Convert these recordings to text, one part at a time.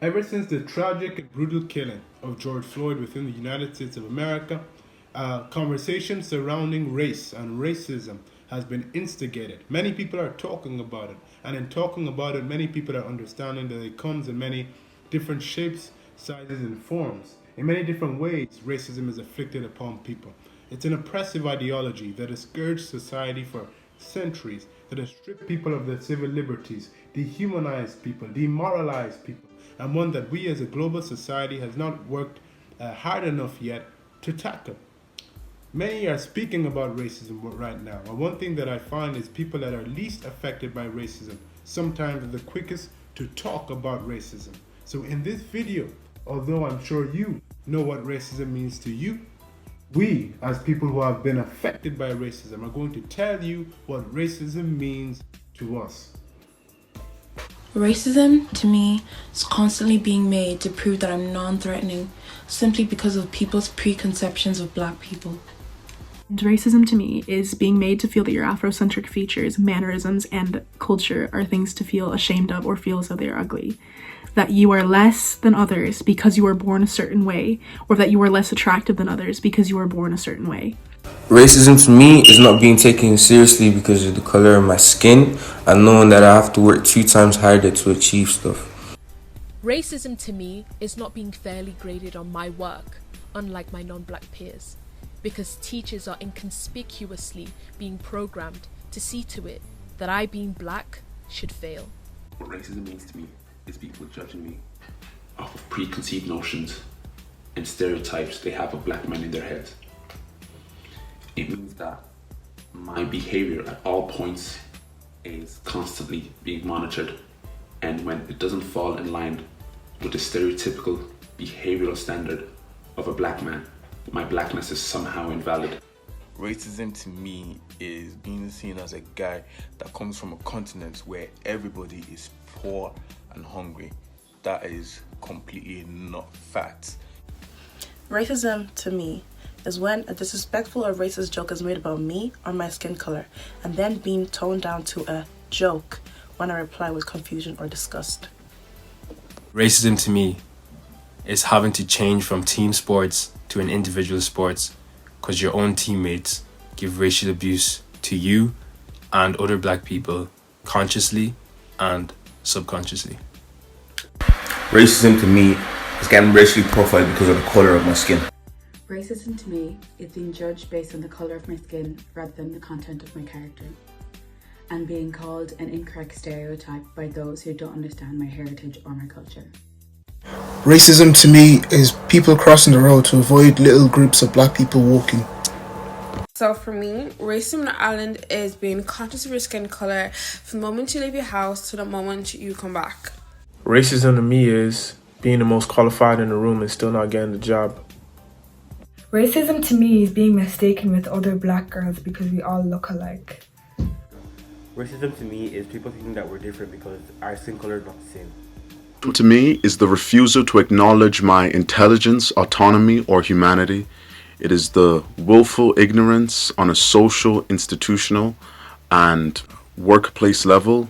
Ever since the tragic and brutal killing of George Floyd within the United States of America, conversation surrounding race and racism has been instigated. Many people are talking about it, and in talking about it, many people are understanding that it comes in many different shapes, sizes, and forms. In many different ways, racism is afflicted upon people. It's an oppressive ideology that has scourged society for centuries, that has stripped people of their civil liberties, dehumanized people, demoralized people, and one that we as a global society has not worked hard enough yet to tackle. Many are speaking about racism right now, and one thing that I find is people that are least affected by racism sometimes are the quickest to talk about racism. So in this video, although I'm sure you know what racism means to you, we, as people who have been affected by racism, are going to tell you what racism means to us. Racism, to me, is constantly being made to prove that I'm non-threatening simply because of people's preconceptions of black people. And racism to me is being made to feel that your Afrocentric features, mannerisms, and culture are things to feel ashamed of or feel as though they are ugly. That you are less than others because you were born a certain way, or that you are less attractive than others because you were born a certain way. Racism to me is not being taken seriously because of the color of my skin and knowing that I have to work 2 times harder to achieve stuff. Racism to me is not being fairly graded on my work, unlike my non-black peers, because teachers are inconspicuously being programmed to see to it that I, being black, should fail. What racism means to me is people judging me off of preconceived notions and stereotypes they have of black men in their heads. It means that my behavior at all points is constantly being monitored, and when it doesn't fall in line with the stereotypical behavioral standard of a black man, my blackness is somehow invalid. Racism to me is being seen as a guy that comes from a continent where everybody is poor and hungry. That is completely not fact. Racism to me is when a disrespectful or racist joke is made about me or my skin color and then being toned down to a joke when I reply with confusion or disgust. Racism to me is having to change from team sports to an individual sports because your own teammates give racial abuse to you and other black people consciously and subconsciously. Racism to me is getting racially profiled because of the color of my skin. Racism to me is being judged based on the colour of my skin rather than the content of my character, and being called an incorrect stereotype by those who don't understand my heritage or my culture. Racism to me is people crossing the road to avoid little groups of black people walking. So for me, racism in Ireland is being conscious of your skin colour from the moment you leave your house to the moment you come back. Racism to me is being the most qualified in the room and still not getting the job. Racism to me is being mistaken with other black girls because we all look alike. Racism to me is people thinking that we're different because our skin color is not the same. To me is the refusal to acknowledge my intelligence, autonomy, or humanity. It is the willful ignorance on a social, institutional, and workplace level,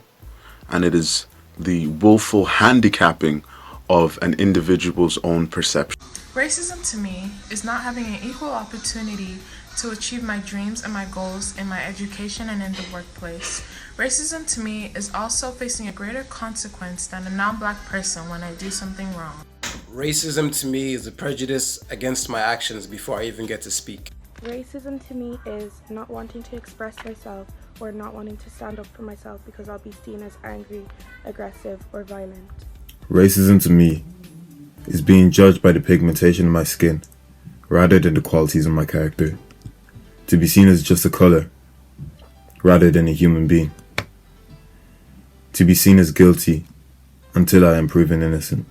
and it is the willful handicapping of an individual's own perception. Racism to me is not having an equal opportunity to achieve my dreams and my goals in my education and in the workplace. Racism to me is also facing a greater consequence than a non-black person when I do something wrong. Racism to me is a prejudice against my actions before I even get to speak. Racism to me is not wanting to express myself or not wanting to stand up for myself because I'll be seen as angry, aggressive, or violent. Racism to me is being judged by the pigmentation of my skin rather than the qualities of my character. To be seen as just a color rather than a human being. To be seen as guilty until I am proven innocent.